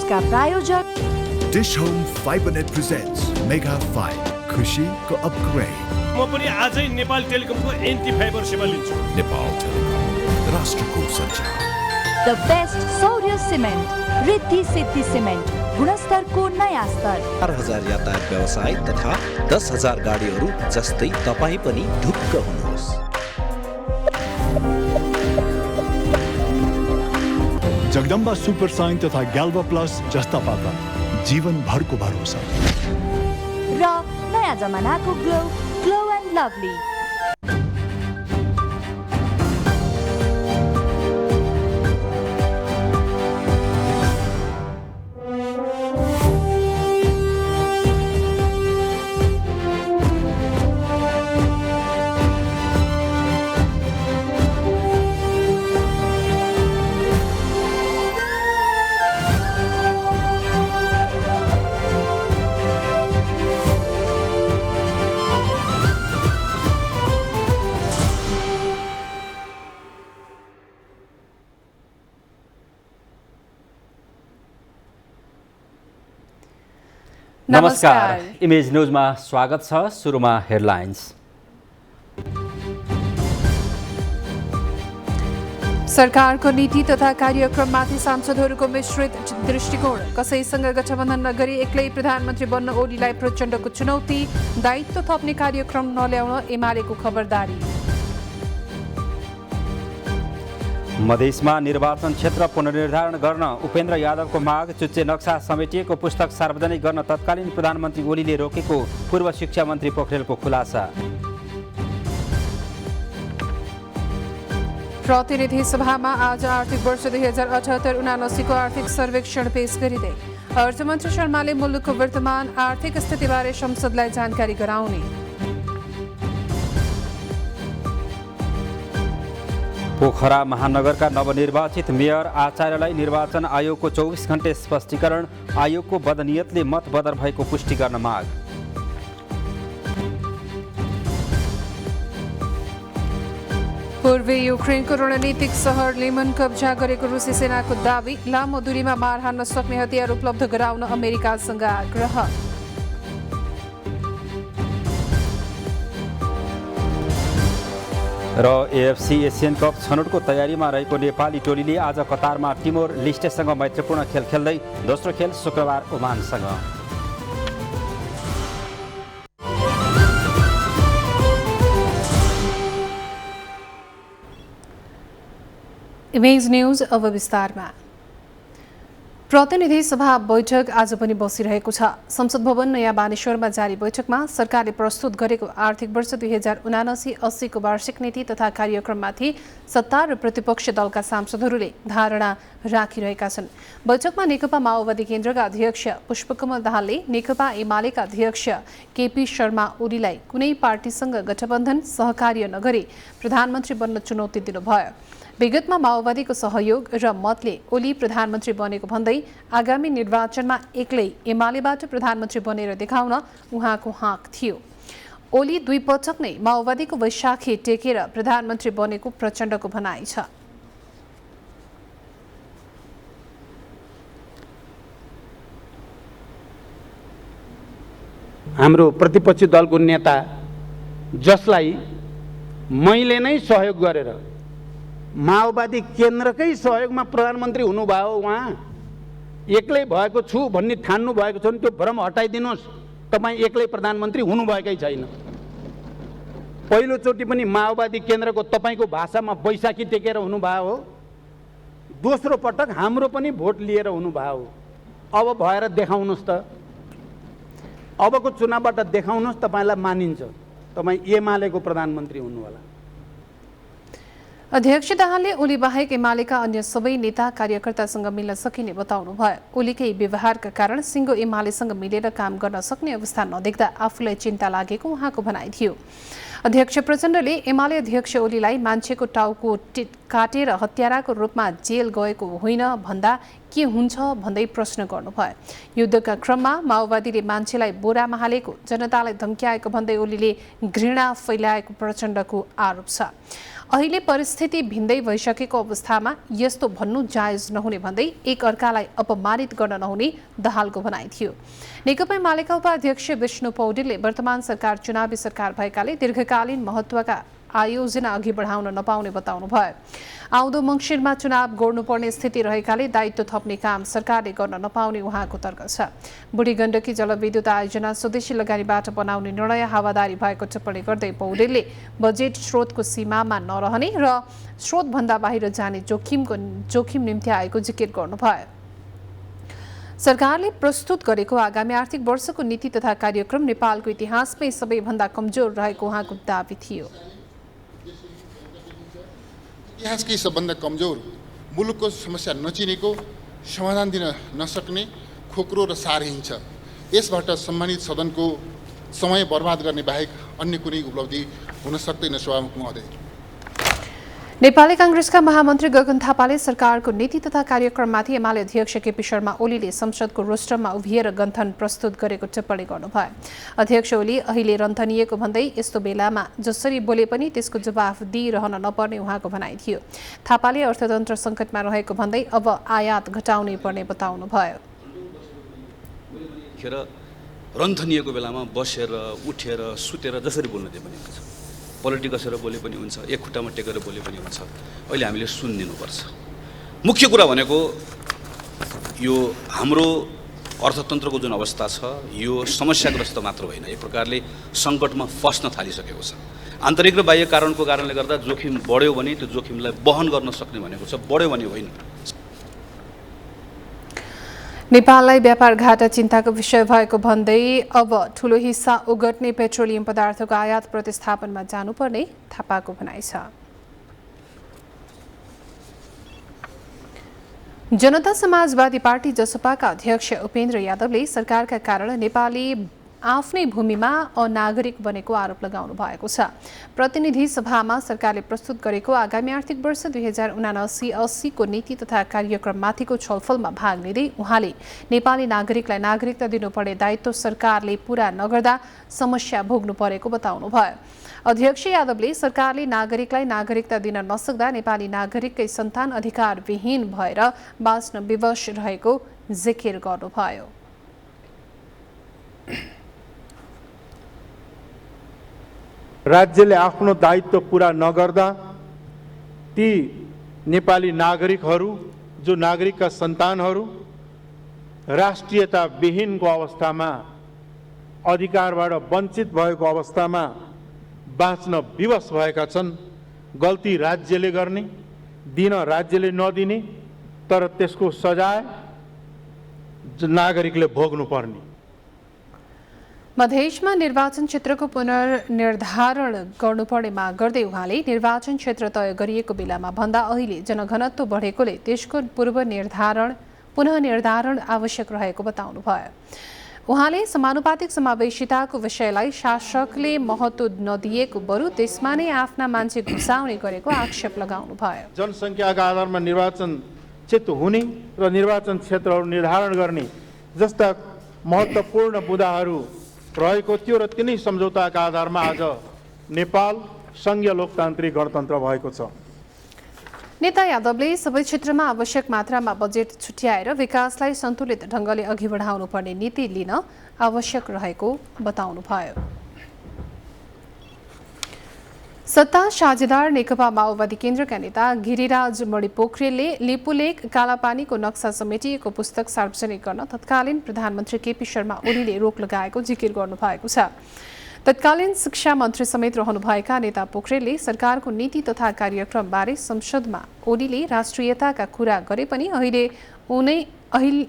न्यूजका प्रायोजक dish home Fibernet presents mega 5 खुसीको upgrade. म पनि आजै नेपाल टेलिकमको एन्टी फाइबर सेवा लिन्छु। नेपाल टेलिकम राष्ट्रको सञ्चार। द बेस्ट सौर्य सिमेन्ट, रिद्धि सिद्धि सिमेन्ट, गुणस्तरको नयाँ स्तर। 4000 यातायात व्यवसाय तथा 10,000 गाडीहरू जस्तै तपाईँ पनि ढुक्क हुनुहोस्। जगदम्बा सुपर साइन तथा ग्याल्बा प्लस जस्ता पाता जीवनभरको भरोसा र नयाँ जमानाको ग्लो एन्ड लभली। नमस्कार, इमेज न्यूजमा स्वागत छ। सुरुमा हेडलाइन्स। सरकारको नीति तथा कार्यक्रममाथि सांसदहरूको मिश्रित दृष्टिकोण। कसैसँग गठबन्धन नगरी एक्लै प्रधानमन्त्री बन्न ओलीलाई प्रचण्डको चुनौती। दायित्व थप्ने कार्यक्रम नल्याउन एमालेको खबरदारी। मधेसमा निर्वाचन क्षेत्र पुनर्निर्धारण गर्न उपेन्द्र यादवको माग। चुच्चे नक्सा समेटिएको पुस्तक सार्वजनिक गर्न तत्कालीन प्रधानमन्त्री ओलीले रोकेको पूर्व शिक्षा मन्त्री पोखरेलको खुलासा। प्रतिनिधि सभामा आज आर्थिक वर्ष 2078-79 को आर्थिक सर्वेक्षण पेश गरिँदै अर्थमन्त्री शर्माले मुलुकको वर्तमान आर्थिक स्थितिबारे संसदलाई जानकारी गराउने। पोखरा महानगरका नवनिर्वाचित मेयर आचार्यलाई निर्वाचन आयोगको 24 घण्टे स्पष्टीकरण। आयोगको बदनियतले मत बदर भएको पुष्टि गर्न माग। पूर्वी युक्रेनको रणनीतिक सहर लिमन कब्जा गरेको रुसी सेनाको दावी। लामो दूरीमा मार हान्न सक्ने हतियार उपलब्ध गराउन अमेरिकासँग आग्रह। र एएफसी एसियन कप छनौटको तयारीमा रहेको नेपाली टोलीले आज कतारमा टिमोर लिस्टेसँग मैत्रीपूर्ण खेल खेल्दै दोस्रो खेल शुक्रबार ओमानसँग। इमेज न्यूज अब विस्तारमा। प्रतिनिधि सभा बैठक आज पनि बसिरहेको छ। संसद भवन नयाँ बानेश्वरमा जारी बैठकमा सरकारले प्रस्तुत गरेको आर्थिक वर्ष 2079-80 को वार्षिक नीति तथा कार्यक्रममाथि सत्ता र प्रतिपक्ष दलका सांसदहरूले धारणा राखिरहेका छन्। बैठकमा नेकपा माओवादी केन्द्रका अध्यक्ष पुष्पकमल दाहालले नेकपा एमालेका अध्यक्ष केपी शर्मा ओलीलाई कुनै पार्टीसँग गठबन्धन सहकार्य नगरी प्रधानमन्त्री बन्न चुनौती दिनुभयो। विगतमा माओवादीको सहयोग र मतले ओली प्रधानमन्त्री बनेको भन्दै आगामी निर्वाचनमा एक्लै एमालेबाट प्रधानमन्त्री बनेर देखाउन उहाँको हाँक थियो। ओली दुई पटक नै माओवादीको वैशाखी टेकेर प्रधानमन्त्री बनेको प्रचण्डको भनाइ छ। हाम्रो प्रतिपक्षी दलको नेता जसलाई मैले नै सहयोग गरेर माओवादी केन्द्रकै सहयोगमा प्रधानमन्त्री हुनुभयो, उहाँ एक्लै भएको छु भन्ने ठान्नु भएको छ भने त्यो भ्रम हटाइदिनुहोस्। तपाईँ एक्लै प्रधानमन्त्री हुनुभएकै छैन। पहिलोचोटि पनि माओवादी केन्द्रको तपाईँको भाषामा वैशाखी टेकेर हुनुभयो हो। दोस्रो पटक हाम्रो पनि भोट लिएर हुनुभयो हो। अब भएर देखाउनुहोस् त। अबको चुनावबाट देखाउनुहोस्, तपाईँलाई मानिन्छ तपाईँ एमालेको प्रधानमन्त्री हुनु होला। अध्यक्ष दाहालले ओली बाहेक एमालेका अन्य सबै नेता कार्यकर्तासँग मिल्न सकिने बताउनु भयो। ओलीकै व्यवहारका कारण सिङ्गो एमालेसँग मिलेर काम गर्न सक्ने अवस्था नदेख्दा आफूलाई चिन्ता लागेको उहाँको भनाइ थियो। अध्यक्ष प्रचण्डले एमाले अध्यक्ष ओलीलाई मान्छेको टाउको काटेर हत्याराको रूपमा जेल गएको होइन भन्दा के हुन्छ भन्दै प्रश्न गर्नुभयो। युद्धका क्रममा माओवादीले मान्छेलाई बोरामा हालेको, जनतालाई धम्क्याएको भन्दै ओलीले घृणा फैलाएको प्रचण्डको आरोप छ। अहिले परिस्थिति भिन्दै भइसकेको अवस्थामा यस्तो भन्नु जायज नहुने भन्दै एक अर्कालाई अपमानित गर्न नहुने दाहालको भनाइ थियो। नेकपा एमालेका उपाध्यक्ष विष्णु पौडेलले वर्तमान सरकार चुनावी सरकार भएकाले दीर्घकालीन महत्त्वका आयोजना अघि बढाउन नपाउने बताउनुभयो। आउँदो मङ्सिरमा चुनाव गर्नुपर्ने स्थिति रहेकाले दायित्व थप्ने काम सरकारले गर्न नपाउने उहाँको तर्क छ। बुढी गण्डकी जलविद्युत आयोजना स्वदेशी लगानीबाट बनाउने निर्णय हावादारी भएको टिप्पणी गर्दै पौडेलले बजेट स्रोतको सीमामा नरहने र स्रोतभन्दा बाहिर जाने जोखिम निम्ति आएको जिकिर गर्नुभयो। सरकारले प्रस्तुत गरेको आगामी आर्थिक वर्षको नीति तथा कार्यक्रम नेपालको इतिहासमै सबैभन्दा कमजोर रहेको उहाँको दाबी थियो। इतिहासकै सबभन्दा कमजोर, मुलुकको समस्या नचिनेको, समाधान दिन नसक्ने, खोक्रो र सारहीन छ। यसबाट सम्मानित सदनको समय बर्बाद गर्ने बाहेक अन्य कुनै उपलब्धि हुन सक्दैन। सभामुख महोदय, नेपाली कांग्रेसका महामन्त्री गगन थापाले सरकारको नीति तथा कार्यक्रममाथि एमाले अध्यक्ष केपी शर्मा ओलीले संसदको रोस्टरमा उभिएर गन्थन प्रस्तुत गरेको टिप्पणी गर्नुभयो। अध्यक्ष ओली अहिले रन्थनिएको भन्दै यस्तो बेलामा जसरी बोले पनि त्यसको जवाफ दिइरहन नपर्ने उहाँको भनाइ थियो। थापाले अर्थतन्त्र सङ्कटमा रहेको भन्दै अब आयात घटाउनै पर्ने बताउनुभयो। रन्थनिएको बेलामा बसेर उठेर सुतेर जसरी बोल्न दिए पनि हुन्छ, पलटी कसेर बोले पनि हुन्छ, एक खुट्टामा टेकेर बोले पनि हुन्छ। अहिले हामीले सुनिदिनुपर्छ। मुख्य कुरा भनेको यो हाम्रो अर्थतन्त्रको जुन अवस्था छ यो समस्याग्रस्त मात्र होइन, एक प्रकारले सङ्कटमा फस्न थालिसकेको छ। आन्तरिक र बाह्य कारणको कारणले गर्दा जोखिम बढ्यो भने त्यो जोखिमलाई वहन गर्न सक्ने भनेको छ, बढ्यो भने होइन। नेपाललाई व्यापार घाटा चिन्ताको विषय भएको भन्दै अब ठूलो हिस्सा ओगट्ने पेट्रोलियम पदार्थको आयात प्रतिस्थापनमा जानुपर्ने थापाको भनाइ छ। जनता समाजवादी पार्टी जसपाका अध्यक्ष उपेन्द्र यादवले सरकारका कारण नेपाली आफ्नै भूमिमा अनागरिक बनेको आरोप लगाउनु भएको छ। प्रतिनिधि सभामा सरकारले प्रस्तुत गरेको आगामी आर्थिक वर्ष 2079-80 को नीति तथा कार्यक्रममाथिको छलफलमा भाग लिँदै उहाँले नेपाली नागरिकलाई नागरिकता दिनुपर्ने दायित्व सरकारले पूरा नगर्दा समस्या भोग्नु परेको बताउनुभयो। अध्यक्ष यादवले सरकारले नागरिकलाई नागरिकता दिन नसक्दा नेपाली नागरिककै सन्तान अधिकारविहीन भएर बाँच्न विवश रहेको जिकिर गर्नुभयो। राज्यले आफ्नो दायित्व पूरा नगर्दा ती नेपाली नागरिकहरू जो नागरिकका सन्तानहरू राष्ट्रियता विहीनको अवस्थामा, अधिकारबाट वञ्चित भएको अवस्थामा बाँच्न विवश भएका छन्। गल्ती राज्यले गर्ने, दिन राज्यले नदिने, तर त्यसको सजाय नागरिकले भोग्नु पर्ने। मधेसमा निर्वाचन क्षेत्रको पुनर्निर्धारण गर्नुपर्ने माग गर्दै उहाँले निर्वाचन क्षेत्र तय गरिएको बेलामा भन्दा अहिले जनघनत्व बढेकोले त्यसको पुनः निर्धारण आवश्यक रहेको बताउनुभयो। उहाँले समानुपातिक समावेशिताको विषयलाई शासकले महत्त्व नदिएको बरु त्यसमा नै आफ्ना मान्छे घुसाउने गरेको आक्षेप लगाउनुभयो। जनसङ्ख्याका आधारमा निर्वाचन क्षेत्र हुने र निर्वाचन क्षेत्रहरू निर्धारण गर्ने जस्ता महत्त्वपूर्ण मुद्दाहरू रहेको थियो र तिनै सम्झौताका आधारमा आज नेपाल संघीय लोकतान्त्रिक गणतन्त्र भएको छ। नेता यादवले सबै क्षेत्रमा आवश्यक मात्रामा बजेट छुट्याएर विकासलाई सन्तुलित ढङ्गले अघि बढाउनु पर्ने नीति लिन आवश्यक रहेको बताउनुभयो। सत्ता साझेदार नेकपा माओवादी केन्द्रका नेता गिरिराज मणि पोखरेलले लिपुलेक कालापानीको नक्सा समेटिएको पुस्तक सार्वजनिक गर्न तत्कालीन प्रधानमन्त्री केपी शर्मा ओलीले रोक लगाएको जिकिर गर्नुभएको छ। तत्कालीन शिक्षा मन्त्री समेत रहनुभएका नेता पोखरेलले सरकारको नीति तथा कार्यक्रमबारे संसदमा ओलीले राष्ट्रियताका कुरा गरे पनि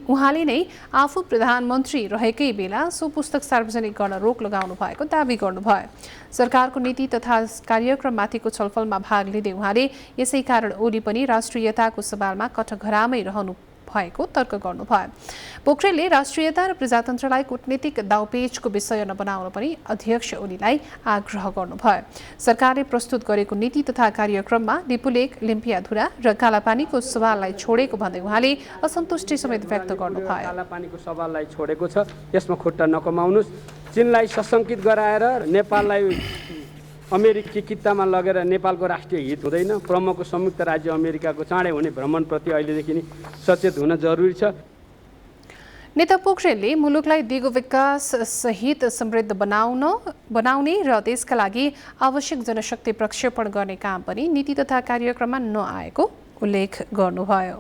उहाँले नै आफू प्रधानमन्त्री रहेकै बेला सो पुस्तक सार्वजनिक गर्न रोक लगाउनु भएको दावी गर्नुभयो। सरकारको नीति तथा कार्यक्रममाथिको छलफलमा भाग लिँदै उहाँले यसै कारण ओली पनि राष्ट्रियताको सवालमा कठघरामै रहनु भएको तर्क गर्नुभयो। पोखरेलले राष्ट्रियता र प्रजातन्त्रलाई कूटनीतिक दाउपेचको विषय नबनाउन पनि अध्यक्ष ओलीलाई आग्रह गर्नुभयो। सरकारले प्रस्तुत गरेको नीति तथा कार्यक्रममा लिपुलेक, लिम्पियाधुरा र कालापानीको सवाललाई छोडेको भन्दै उहाँले असन्तुष्टि समेत व्यक्त गर्नुभयो। कालापानीको सवाललाई छोडेको छ, यसमा खुट्टा नकमाउनुस्। चीनलाई सशंकित गराएर नेपाललाई अमेरिकी कित्तामा लगेर नेपालको राष्ट्रिय हित हुँदैन। प्रमुखको संयुक्त राज्य अमेरिकाको चाँडै हुने भ्रमणप्रति अहिलेदेखि नै सचेत हुन जरुरी छ। नेता पोखरेलले मुलुकलाई दिगो विकास सहित समृद्ध बनाउने र त्यसका लागि आवश्यक जनशक्ति प्रक्षेपण गर्ने काम पनि नीति तथा कार्यक्रममा नआएको उल्लेख गर्नुभयो।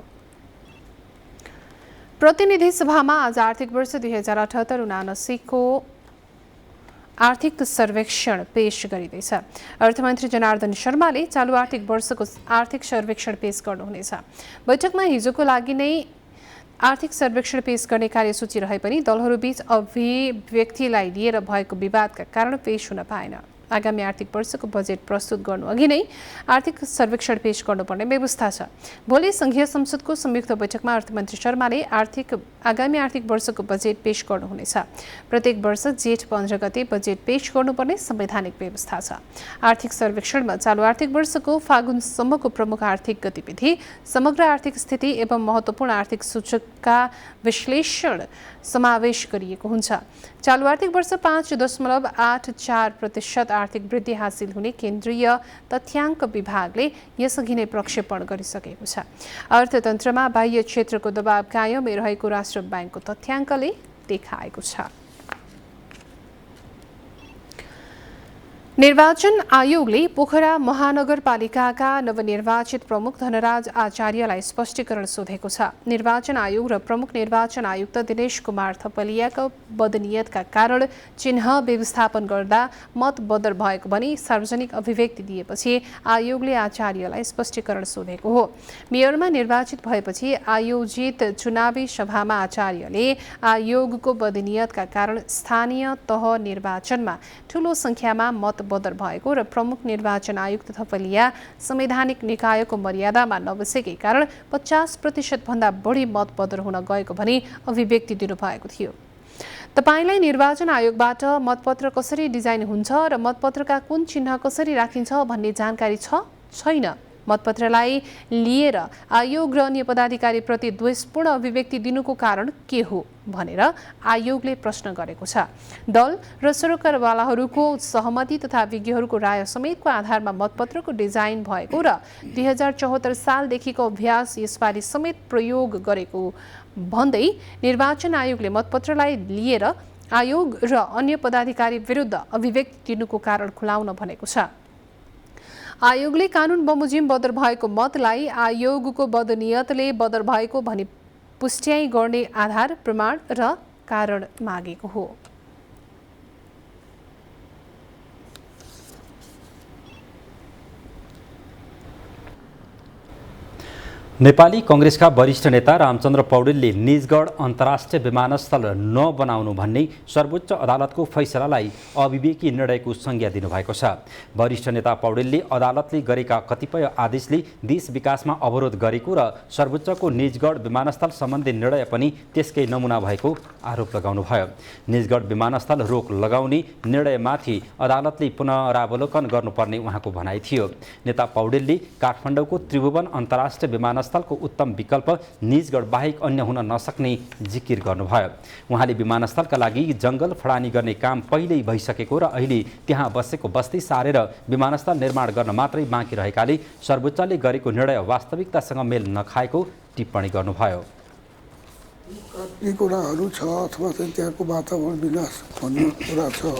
प्रतिनिधि सभामा आज आर्थिक वर्ष 2078-79 को आर्थिक सर्वेक्षण पेश गरिँदैछ। अर्थमन्त्री जनार्दन शर्माले चालु आर्थिक वर्षको आर्थिक सर्वेक्षण पेश गर्नुहुनेछ। बैठकमा हिजोको लागि नै आर्थिक सर्वेक्षण पेश गर्ने कार्यसूची रहे पनि दलहरूबीच अभिव्यक्तिलाई लिएर भएको विवादका कारण पेश हुन पाएन। आगामी आर्थिक वर्षको बजेट प्रस्तुत गर्नु अघि नै आर्थिक सर्वेक्षण पेश गर्नुपर्ने व्यवस्था छ। भोलि संघीय संसदको संयुक्त बैठकमा अर्थमन्त्री शर्माले आगामी आर्थिक वर्षको बजेट पेश गर्नुहुनेछ। प्रत्येक वर्ष जेठ 15 गते बजेट पेश गर्नुपर्ने संवैधानिक व्यवस्था छ। आर्थिक सर्वेक्षणमा चालु आर्थिक वर्षको फागुनसम्मको प्रमुख आर्थिक गतिविधि, समग्र आर्थिक स्थिति एवं महत्त्वपूर्ण आर्थिक सूचकका विश्लेषण समावेश गरिएको हुन्छ। चालु आर्थिक वर्ष 5.84% आर्थिक वृद्धि हासिल हुने केन्द्रीय तथ्याङ्क विभागले यसअघि नै प्रक्षेपण गरिसकेको छ। अर्थतन्त्रमा बाह्य क्षेत्रको दबाव कायमै रहेको राष्ट्र ब्याङ्कको तथ्याङ्कले देखाएको छ। निर्वाचन आयोगले पोखरा महानगरपालिकाका नवनिर्वाचित प्रमुख धनराज आचार्यलाई स्पष्टीकरण सोधेको छ। निर्वाचन आयोग र प्रमुख निर्वाचन आयुक्त दिनेश कुमार थपलियाको बदनियतका कारण चिन्ह व्यवस्थापन गर्दा मत बदर भएको भनी सार्वजनिक अभिव्यक्ति दिएपछि आयोगले आचार्यलाई स्पष्टीकरण सोधेको हो। मेयरमा निर्वाचित भएपछि आयोजित चुनावी सभामा आचार्यले आयोगको बदनियतका कारण स्थानीय तह निर्वाचनमा ठूलो संख्यामा मत बदर भएको र प्रमुख निर्वाचन आयुक्त थपलिया संवैधानिक निकायको मर्यादामा नबसेकै कारण 50% भन्दा बढी मत बदर हुन गएको भनी अभिव्यक्ति दिनुभएको थियो। तपाईलाई निर्वाचन आयोगबाट मतपत्र कसरी डिजाइन हुन्छ र मतपत्रका कुन चिन्ह कसरी राखिन्छ भन्ने जानकारी छैन। मतपत्रलाई लिएर आयोग र अन्य पदाधिकारीप्रति द्वेषपूर्ण अभिव्यक्ति दिनुको कारण के हो भनेर आयोगले प्रश्न गरेको छ। दल र सरकारवालाहरूको सहमति तथा विज्ञहरूको राय समेतको आधारमा मतपत्रको डिजाइन भएको र 2074 सालदेखिको अभ्यास यसपालि समेत प्रयोग गरेको भन्दै निर्वाचन आयोगले मतपत्रलाई लिएर आयोग र अन्य पदाधिकारी विरुद्ध अभिव्यक्ति दिनुको कारण खुलाउन भनेको छ। आयोगले कानुन बमोजिम बदर भएको मतलाई आयोगको बदनियतले बदर भएको भनी पुष्ट्याइ गर्ने आधार, प्रमाण र कारण मागेको हो। नेपाली कांग्रेसका वरिष्ठ नेता रामचन्द्र पौडेलले निजगढ अन्तर्राष्ट्रिय विमानस्थल नबनाउनु भन्ने सर्वोच्च अदालतको फैसलालाई अविवेकी निर्णयको संज्ञा दिनुभएको छ। वरिष्ठ नेता पौडेलले अदालतले गरेका कतिपय आदेशले देश विकासमा अवरोध गरेको र सर्वोच्चको निजगढ विमानस्थल सम्बन्धी निर्णय पनि त्यसकै नमुना भएको आरोप लगाउनुभयो। निजगढ विमानस्थल रोक लगाउने निर्णयमाथि अदालतले पुनरावलोकन गर्नुपर्ने उहाँको भनाइ थियो। नेता पौडेलले काठमाडौँको त्रिभुवन अन्तर्राष्ट्रिय विमानस्थल को उत्तम विकल्प निजगढ बाहेक अन्य हुन नसक्ने जिकिर गर्नुभयो। उहाँले विमानस्थलका लागि जंगल फडानी गर्ने काम पहिल्यै भइसकेको र अहिले त्यहाँ बसेको बस्ती सारेर विमानस्थल निर्माण गर्न मात्रै बाँकी रहेकाले सर्वोच्चले गरेको निर्णय वास्तविकतासँग मेल नखाएको टिप्पणी गर्नुभयो। यी कुराहरू छ अथवा चाहिँ त्यहाँको वातावरण विनाश भन्ने कुरा छ,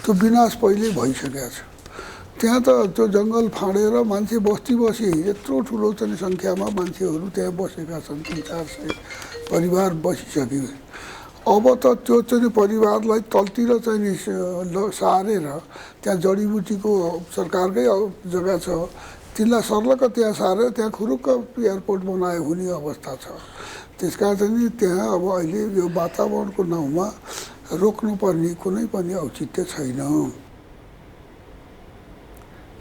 त्यो विनाश पहिल्यै भइसकेको छ। त्यहाँ त त्यो जङ्गल फाँडेर मान्छे बस्ती यत्रो ठुलो चाहिँ सङ्ख्यामा मान्छेहरू त्यहाँ बसेका छन्, 300-400 परिवार बसिसक्यो। अब त त्यो चाहिँ परिवारलाई तलतिर चाहिँ सारेर त्यहाँ जडीबुटीको सरकारकै जग्गा छ, तिनलाई सर्लक्क त्यहाँ सारेर त्यहाँ खुरुक्क एयरपोर्ट बनायो हुने अवस्था छ। त्यसकारण चाहिँ त्यहाँ अब अहिले यो वातावरणको नाउँमा रोक्नुपर्ने कुनै पनि औचित्य छैन।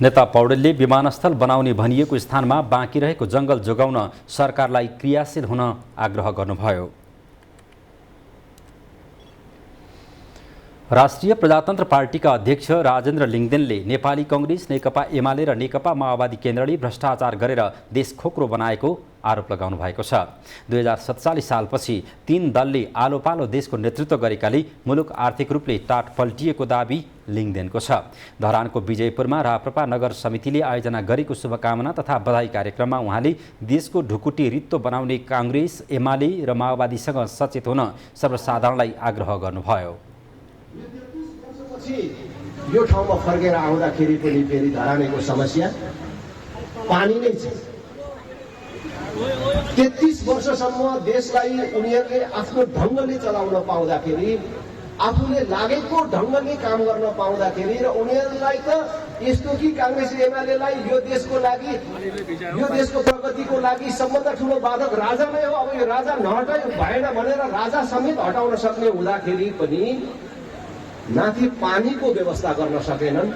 नेता पौडेलले विमानस्थल बनाउने भनिएको स्थानमा बाँकी रहेको जंगल जोगाउन सरकारलाई क्रियाशील हुन आग्रह गर्नुभयो। राष्ट्रिय प्रजातन्त्र पार्टीका अध्यक्ष राजेन्द्र लिङदेनले नेपाली कङ्ग्रेस, नेकपा एमाले र नेकपा माओवादी केन्द्रले भ्रष्टाचार गरेर देश खोक्रो बनाएको आरोप लगाउनु भएको छ। 2047 सालपछि 3 दलले आलोपालो देशको नेतृत्व गरेकाले मुलुक आर्थिक रूपले टाट पल्टिएको दाबी लिङदेनको छ। धरानको विजयपुरमा राप्रपा नगर समितिले आयोजना गरेको शुभकामना तथा बधाई कार्यक्रममा उहाँले देशको ढुकुटी रित्तो बनाउने काङ्ग्रेस, एमाले र माओवादीसँग सचेत हुन सर्वसाधारणलाई आग्रह गर्नुभयो। यो ठाउँमा फर्केर आउँदाखेरि पनि फेरि धरानेको समस्या पानी नै छ। 33 वर्षसम्म देशलाई उनीहरूले आफ्नो ढङ्गले चलाउन पाउँदाखेरि, आफूले लागेको ढङ्गले काम गर्न पाउँदाखेरि र उनीहरूलाई त यस्तो कि काङ्ग्रेस एमालेलाई यो देशको लागि, यो देशको प्रगतिको लागि सबभन्दा ठुलो बाधक राजा नै हो। अब यो राजा नहटाइ भएन भनेर राजा समेत हटाउन सक्ने हुँदाखेरि पनि माथि पानीको व्यवस्था गर्न सकेनन्।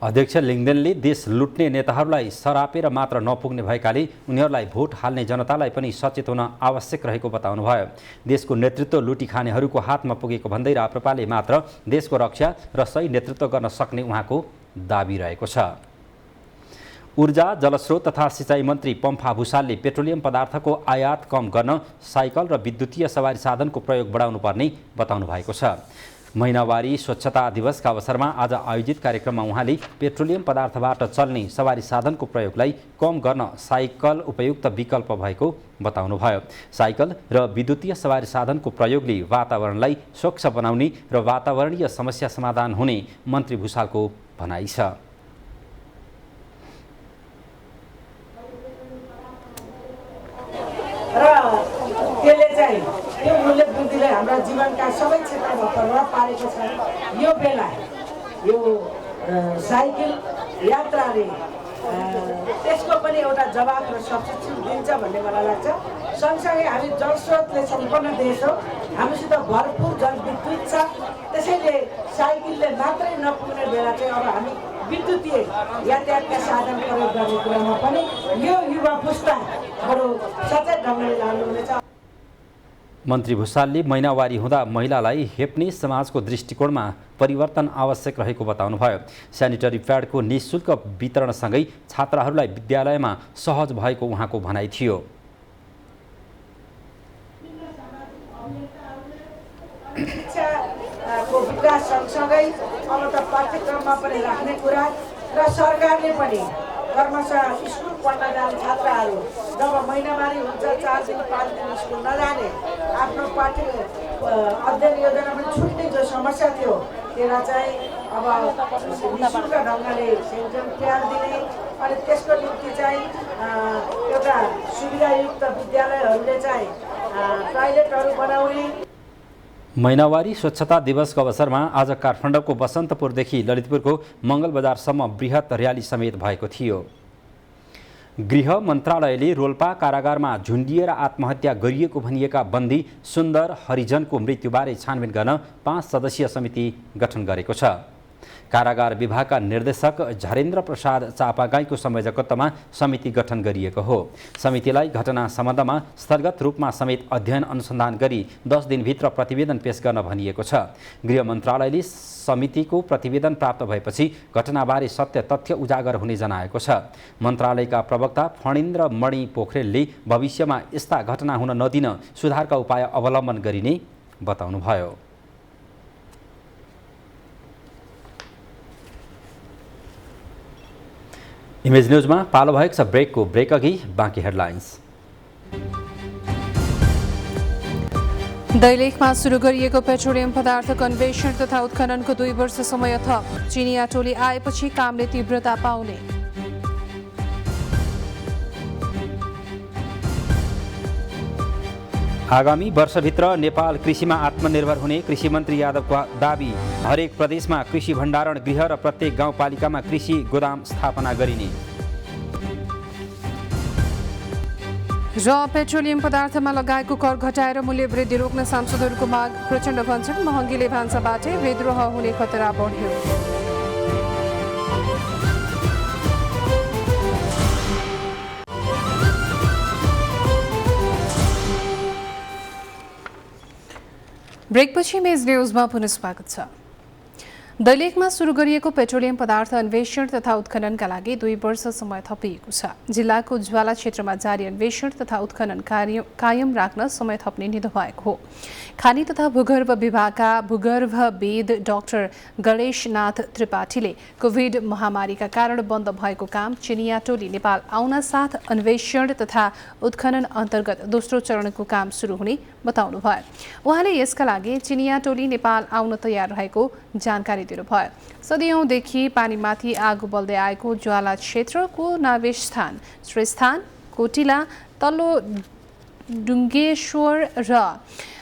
अध्यक्ष लिङदेनले देश लुट्ने नेताहरूलाई सरापेर मात्र नपुग्ने भएकाले उनीहरूलाई भोट हाल्ने जनतालाई पनि सचेत हुन आवश्यक रहेको बताउनुभयो। देशको नेतृत्व लुटी खानेहरूको हातमा पुगेको भन्दै राप्रपाले मात्र देशको रक्षा र सही नेतृत्व गर्न सक्ने उहाँको दाबी रहेको छ। ऊर्जा, जलस्रोत तथा सिँचाइ मन्त्री पम्फा भुसालले पेट्रोलियम पदार्थको आयात कम गर्न साइकल र विद्युतीय सवारी साधनको प्रयोग बढाउनु पर्ने बताउनु भएको छ। महिनावारी स्वच्छता दिवसका अवसरमा आज आयोजित कार्यक्रममा उहाँले पेट्रोलियम पदार्थबाट चल्ने सवारी साधनको प्रयोगलाई कम गर्न साइकल उपयुक्त विकल्प भएको बताउनुभयो। साइकल र विद्युतीय सवारी साधनको प्रयोगले वातावरणलाई स्वच्छ बनाउने र वातावरणीय समस्या समाधान हुने मन्त्री भुसालको भनाइ छ। र त्यसले चाहिँ यो मूल्य वृद्धिले हाम्रा जीवनका सबै क्षेत्रमा प्रभाव पारेको छ। यो बेला यो साइकल यात्राले त्यसको पनि एउटा जवाब र सब्स्टिट्युट दिन्छ भन्ने मलाई लाग्छ। सँगसँगै हामी जलस्रोतले सम्पन्न देश हो, हामीसित भरपुर जलविद्युत छ। त्यसैले साइकलले मात्रै नपुग्ने बेला चाहिँ अब हामी विद्युतीय यातायातका साधन प्रयोग गर्ने कुरामा पनि यो युवा पुस्ता बडो सचेत ढङ्गले लाग्नुहुनेछ। मन्त्री भुसालले महिनावारी हुँदा महिलालाई हेप्ने समाजको दृष्टिकोणमा परिवर्तन आवश्यक रहेको बताउनुभयो। सेनिटरी प्याडको निःशुल्क वितरणसँगै छात्राहरूलाई विद्यालयमा सहज भएको उहाँको भनाइ थियो। शिक्षाको विकास सँगसँगै अब त पाठ्यक्रममा पनि राख्ने कुरा र सरकारले पनि क्रमशः स्कुल पढ्न जाने छात्राहरू जब महिनावारी हुन्छ 4 दिन 5 दिन स्कुल नजाने, आफ्नो पाठ्य अध्ययन योजना पनि छुट्ने जो समस्या थियो त्यसलाई चाहिँ अब निःशुल्क ढङ्गले सेनिटरी प्याड दिने, अनि त्यसको निम्ति चाहिँ एउटा सुविधायुक्त विद्यालयहरूले चाहिँ टोयलेटहरू बनाउने। महिनावारी स्वच्छता दिवसको अवसरमा आज काठमाडौँको बसन्तपुरदेखि ललितपुरको मङ्गल बजारसम्म बृहत र्याली समेत भएको थियो। गृह मन्त्रालयले रोल्पा कारागारमा झुन्डिएर आत्महत्या गरिएको भनिएका बन्दी सुन्दर हरिजनको मृत्युबारे छानबिन गर्न 5 सदस्यीय समिति गठन गरेको छ। कारागार विभागका निर्देशक झरेन्द्र प्रसाद चापागाईको संयोजकत्वमा समिति गठन गरिएको हो। समितिलाई घटना सम्बन्धमा स्थलगत रूपमा समेत अध्ययन अनुसन्धान गरी 10 दिनभित्र प्रतिवेदन पेश गर्न भनिएको छ। गृह मन्त्रालयले समितिको प्रतिवेदन प्राप्त भएपछि घटनाबारे सत्य तथ्य उजागर हुने जनाएको छ। मन्त्रालयका प्रवक्ता फणीन्द्र मणि पोखरेलले भविष्यमा यस्ता घटना हुन नदिन सुधारका उपाय अवलम्बन गरिने बताउनुभयो। इमेज न्यूजमा पालो भएको छ ब्रेकको ब्रेक अघि बाँकी हेडलाइन्स। दैलेखमा सुरु गरिएको पेट्रोलियम पदार्थको अन्वेषण तथा उत्खननको 2 वर्ष समय थप। चिनिया टोली आएपछि कामले तीव्रता पाउने। आगामी वर्षभित्र नेपाल कृषिमा आत्मनिर्भर हुने कृषि मन्त्री यादवको दाबी। हरेक प्रदेशमा कृषि भण्डारण गृह र प्रत्येक गाउँपालिकामा कृषि गोदाम स्थापना गरिने। र पेट्रोलियम पदार्थमा लगाएको कर घटाएर मूल्य वृद्धि रोक्न सांसदहरूको माग। प्रचण्ड भन्छन् महँगीले भान्साबाटै विद्रोह हुने खतरा बढ्यो। ब्रेकपछि मेज न्युजमा पुनः स्वागत छ। दैलेखमा सुरु गरिएको पेट्रोलियम पदार्थ अन्वेषण तथा उत्खननका लागि 2 वर्ष समय थपिएको छ। जिल्लाको ज्वाला क्षेत्रमा जारी अन्वेषण तथा उत्खनन कार्य कायम राख्न समय थप्ने निर्णय भएको हो। खानी तथा भूगर्भ विभागका भूगर्भविद डाक्टर गणेशनाथ त्रिपाठीले कोभिड महामारीका कारण बन्द भएको काम चिनिया टोली नेपाल आउन साथ अन्वेषण तथा उत्खनन अन्तर्गत दोस्रो चरणको काम सुरु हुने बताउनुभयो। उहाँले यसका लागि चिनिया टोली नेपाल आउन तयार रहेको जानकारी दिनुभयो। सदियौंदेखि पानीमाथि आगो बल्दै आएको ज्वाला क्षेत्रको नावेश स्थान श्रीस्थान कोटिला तल्लो डुङ्गेश्वर र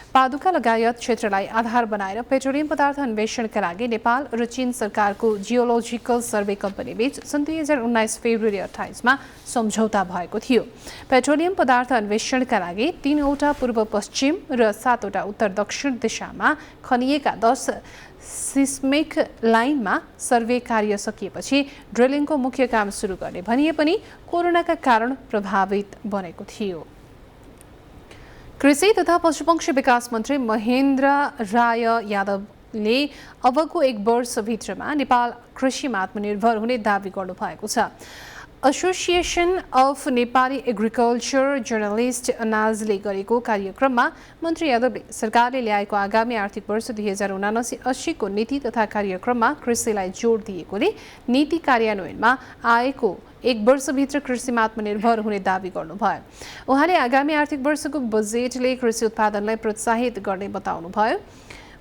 पादुका लगायत क्षेत्रलाई आधार बनाएर पेट्रोलियम पदार्थ अन्वेषणका लागि नेपाल र चीन सरकारको जियोलोजिकल सर्वे कम्पनी बीच सन् 2019 फेब्रुअरी 28 मा सम्झौता भएको थियो। पेट्रोलियम पदार्थ अन्वेषणका लागि 3 वटा पूर्व पश्चिम र 7 वटा उत्तर दक्षिण दिशामा खनिएका 10 सिस्मिक लाइनमा सर्वे कार्य सकिएपछि ड्रिलिङको मुख्य काम सुरु गर्ने भनिए पनि कोरोनाका कारण प्रभावित बनेको थियो। कृषि तथा पशुपक्षी विकास मन्त्री महेन्द्र राय यादवले अबको 1 वर्षभित्रमा नेपाल कृषिमा आत्मनिर्भर हुने दावी गर्नुभएको छ। Association of Nepali agriculture journalist अनाजले गरेको कार्यक्रममा मन्त्री यादवले सरकारले ल्याएको आगामी आर्थिक वर्ष 2079-80 को नीति तथा कार्यक्रममा कृषिलाई जोड दिएकोले नीति कार्यान्वयनमा आएको 1 वर्षभित्र कृषिमा आत्मनिर्भर हुने दावी गर्नुभयो। उहाँले आगामी आर्थिक वर्षको बजेटले कृषि उत्पादनलाई प्रोत्साहित गर्ने बताउनुभयो।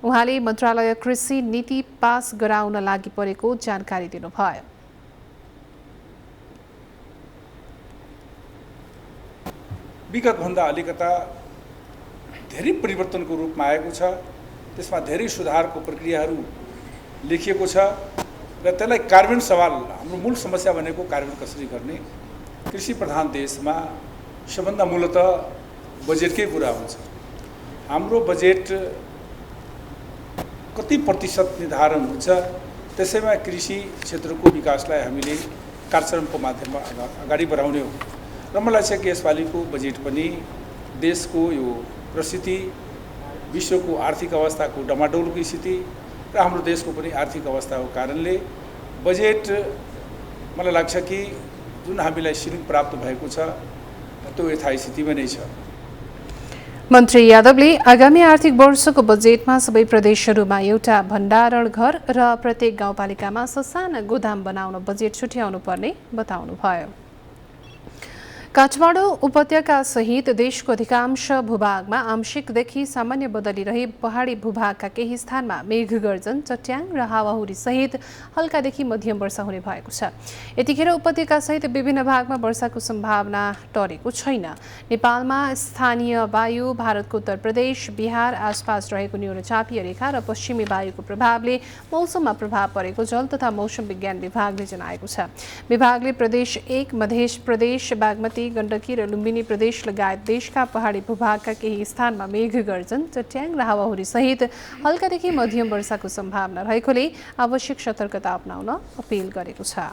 उहाँले मन्त्रालय कृषि नीति पास गराउन लागि परेको जानकारी दिनुभयो। विगतभन्दा अलिकता धेरै परिवर्तनको रूपमा आएको छ। त्यसमा धेरै सुधारको प्रक्रियाहरू लेखिएको छ र त्यसलाई कार्यान्वयन सवाल हाम्रो मूल समस्या भनेको कार्यान्वयन कसरी गर्ने। कृषि प्रधान देशमा सबभन्दा मूलतः बजेटकै कुरा हुन्छ। हाम्रो बजेट कति प्रतिशत निर्धारण हुन्छ, त्यसैमा कृषि क्षेत्रको विकासलाई हामीले कार्यक्रमको माध्यममा अगाडि बढाउने हो र मलाई लाग्छ कि यसपालिको बजेट पनि देशको यो परिस्थिति, विश्वको आर्थिक अवस्थाको डमाडोलको स्थिति र हाम्रो देशको पनि आर्थिक अवस्थाको कारणले बजेट मलाई लाग्छ कि जुन हामीलाई सिलिङ प्राप्त भएको छ त्यो यथास्थितिमा नै छ। मन्त्री यादवले आगामी आर्थिक वर्षको बजेटमा सबै प्रदेशहरूमा एउटा भण्डारण घर र प्रत्येक गाउँपालिकामा ससाना गोदाम बनाउन बजेट छुट्याउनु पर्ने बताउनुभयो। काठमाडौँ उपत्यका सहित देशको अधिकांश भूभागमा आंशिकदेखि सामान्य बदली रही पहाडी भूभागका केही स्थानमा मेघ गर्जन, चट्याङ र हावाहुरी सहित हल्कादेखि मध्यम वर्षा हुने भएको छ। यतिखेर उपत्यका सहित विभिन्न भागमा वर्षाको सम्भावना टरेको छैन। नेपालमा स्थानीय वायु, भारतको उत्तर प्रदेश, बिहार आसपास रहेको न्यूनचापीय रेखा र पश्चिमी वायुको प्रभावले मौसममा प्रभाव परेको जल तथा मौसम विज्ञान विभागले जनाएको छ। विभागले प्रदेश 1, मध्य प्रदेश, बागमती, गण्डकी र लुम्बिनी प्रदेश लगायत देशका पहाडी भूभागका केही स्थानमा मेघ गर्जन, चट्याङ र हावाहुरी सहित हल्कादेखि मध्यम वर्षाको सम्भावना रहेकोले आवश्यक सतर्कता अपनाउन अपिल गरेको छ।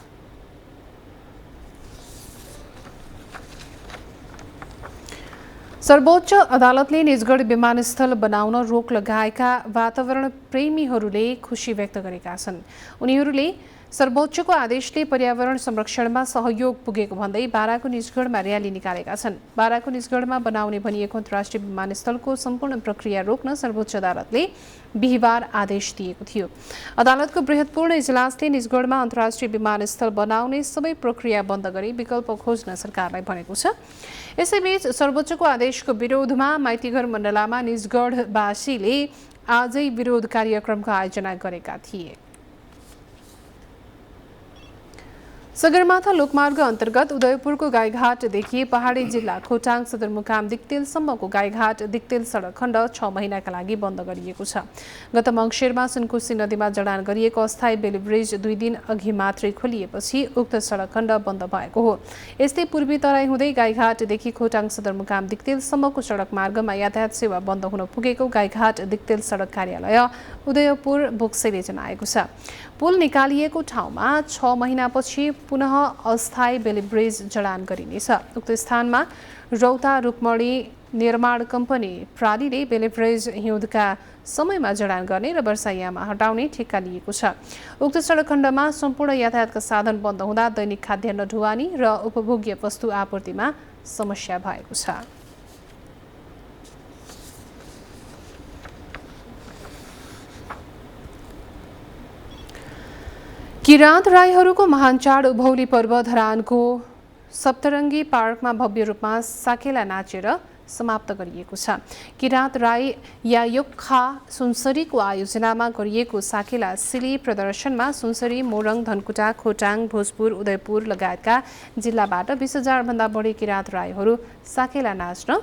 सर्वोच्च अदालतले निजगढ विमानस्थल बनाउन रोक लगाएका वातावरण प्रेमीहरूले खुसी व्यक्त गरेका छन्। उनीहरूले सर्वोच्चको आदेशले पर्यावरण संरक्षणमा सहयोग पुगेको भन्दै बाराको निजगढमा र्याली निकालेका छन्। बाराको निजगढमा बनाउने भनिएको अन्तर्राष्ट्रिय विमानस्थलको सम्पूर्ण प्रक्रिया रोक्न सर्वोच्च अदालतले बिहिबार आदेश दिएको थियो। अदालतको बृहत्पूर्ण इजलासले निजगढमा अन्तर्राष्ट्रिय विमानस्थल बनाउने सबै प्रक्रिया बन्द गरी विकल्प खोज्न सरकारलाई भनेको छ। यसैबीच सर्वोच्चको आदेशको विरोधमा माइतीघर मण्डलामा निजगढवासीले आजै विरोध कार्यक्रमको आयोजना गरेका थिए। सगरमाथा लोकमार्ग अन्तर्गत उदयपुरको गाईघाटदेखि पहाडी जिल्ला खोटाङ सदरमुकाम दिक्तेलसम्मको गाईघाट दिक्तेल सडक खण्ड 6 महिनाका लागि बन्द गरिएको छ। गत मङ्सिरमा सुनकोशी नदीमा जडान गरिएको अस्थायी बेली ब्रिज 2 दिन अघि मात्रै खोलिएपछि उक्त सडक खण्ड बन्द भएको हो। यस्तै पूर्वी तराई हुँदै गाईघाटदेखि खोटाङ सदरमुकाम दिक्तेलसम्मको सडक मार्गमा यातायात सेवा बन्द हुन पुगेको गाईघाट दिक्तेल सडक कार्यालय उदयपुर बोक्सेले जनाएको छ। पुल निकालिएको ठाउँमा 6 महिनापछि पुनः अस्थायी बेली ब्रिज जडान गरिनेछ। उक्त स्थानमा रौता रुक्मणी निर्माण कम्पनी प्रालीले बेलिब्रेज हिउँदका समयमा जडान गर्ने र वर्षायाममा हटाउने ठेक्का लिएको छ। उक्त सडक खण्डमा सम्पूर्ण यातायातका साधन बन्द हुँदा दैनिक खाद्यान्न ढुवानी र उपभोग्य वस्तु आपूर्तिमा समस्या भएको छ। किराँत राईहरूको महान चाड उभौली पर्व धरानको सप्तरङ्गी पार्कमा भव्य रूपमा साकेला नाचेर समाप्त गरिएको छ। किराँत राई या योक्खा सुनसरीको आयोजनामा गरिएको साकेला सिली प्रदर्शनमा सुनसरी, मोरङ, धनकुटा, खोटाङ, भोजपुर, उदयपुर लगायतका जिल्लाबाट 20,000 भन्दा बढी किराँत राईहरू साकेला नाच्न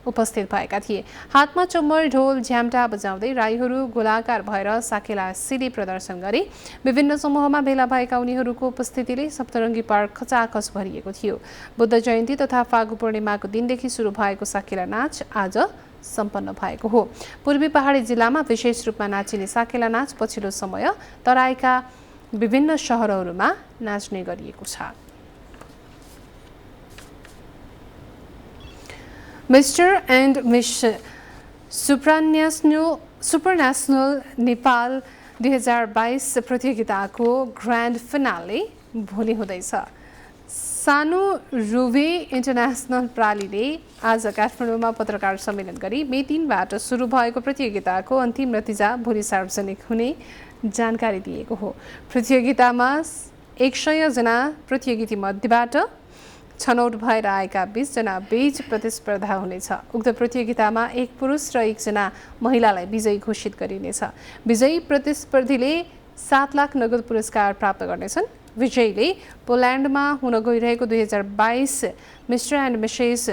उपस्थित भएका थिए। हातमा चम्मर, ढोल, झ्याम्टा बजाउँदै राईहरू गोलाकार भएर साकेला सिली प्रदर्शन गरे। विभिन्न समूहमा भेला भएका उनीहरूको उपस्थितिले सप्तरङ्गी पार्क खचाखच भरिएको थियो। बुद्ध जयन्ती तथा फागु पूर्णिमाको दिनदेखि सुरु भएको साकेला नाच आज सम्पन्न भएको हो। पूर्वी पहाडी जिल्लामा विशेष रूपमा नाचिने साकेला नाच पछिल्लो समय तराईका विभिन्न शहरहरूमा नाच्ने गरिएको छ। मिस्टर एन्ड मिस सुपरनेसनल नेपाल 2022 प्रतियोगिताको ग्रान्ड फिनाले भोलि हुँदैछ। सानो रुवे इन्टरनेसनल प्रालीले आज काठमाडौँमा पत्रकार सम्मेलन गरी मे 3बाट सुरु भएको प्रतियोगिताको अन्तिम नतिजा भोलि सार्वजनिक हुने जानकारी दिएको हो। प्रतियोगितामा 100 जना प्रतियोगी मध्येबाट छनौट भएर आएका 20 जना बीच प्रतिस्पर्धा हुनेछ। उक्त प्रतियोगितामा एक पुरुष र 1 जना महिलालाई विजयी घोषित गरिनेछ। विजयी प्रतिस्पर्धीले 7 लाख नगद पुरस्कार प्राप्त गर्नेछन्। विजयीले पोल्यान्डमा हुन गइरहेको 2022 मिस्टर एन्ड मिसेस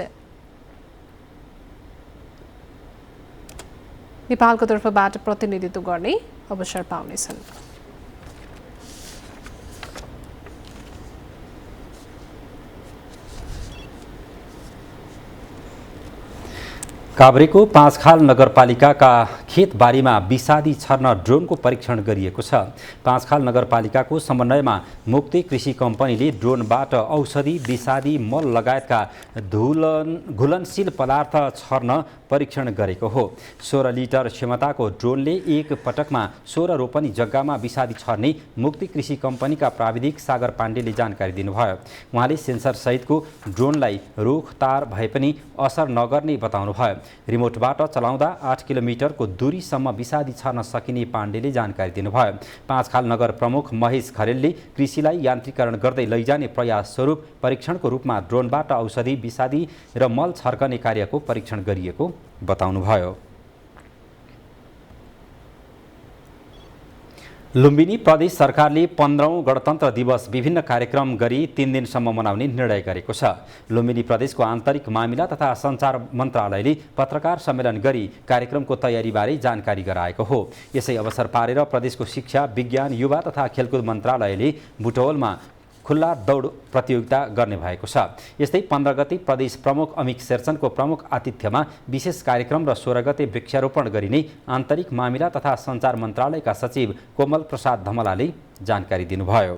नेपालको तर्फबाट प्रतिनिधित्व गर्ने अवसर पाउनेछन्। काभ्रेको पाँचखाल नगरपालिकाका खेतबारीमा विषादी छर्न ड्रोनको परीक्षण गरिएको छ। पाँचखाल नगरपालिकाको समन्वयमा मुक्ति कृषि कम्पनीले ड्रोनबाट औषधि, विषादी मल लगायतका घुलनशील पदार्थ छर्न परीक्षण गरेको हो। 16 लिटर क्षमताको ड्रोनले एक पटकमा 16 रोपनी जग्गामा विषादी छर्ने मुक्ति कृषि कम्पनीका प्राविधिक सागर पाण्डेले जानकारी दिनुभयो। उहाँले सेन्सर सहितको ड्रोनलाई रोखतार भए पनि असर नगर्ने बताउनुभयो। रिमोटबाट चलाउँदा 8 किलोमिटरको दूरीसम्म विषादी छर्न सकिने पाण्डेले जानकारी दिनुभयो। पाँचखाल नगर प्रमुख महेश खरेलले कृषिलाई यान्त्रिकरण गर्दै लैजाने प्रयास स्वरूप परीक्षणको रूपमा ड्रोनबाट औषधि, विषादी र मल छर्कने कार्यको परीक्षण गरिएको बताउनुभयो। लुम्बिनी प्रदेश सरकारले 15औं गणतन्त्र दिवस विभिन्न कार्यक्रम गरी 3 दिनसम्म मनाउने निर्णय गरेको छ। लुम्बिनी प्रदेशको आन्तरिक मामिला तथा सञ्चार मन्त्रालयले पत्रकार सम्मेलन गरी कार्यक्रमको तयारीबारे जानकारी गराएको हो। यसै अवसर पारेर प्रदेशको शिक्षा, विज्ञान, युवा तथा खेलकुद मन्त्रालयले बुटवलमा खुल्ला दौड प्रतियोगिता गर्ने भएको छ। यस्तै 15 गते प्रदेश प्रमुख अमिक शेरचनको प्रमुख आतिथ्यमा विशेष कार्यक्रम र 16 गते वृक्षारोपण गरिने आन्तरिक मामिला तथा सञ्चार मन्त्रालयका सचिव कोमल प्रसाद धमलाले जानकारी दिनुभयो।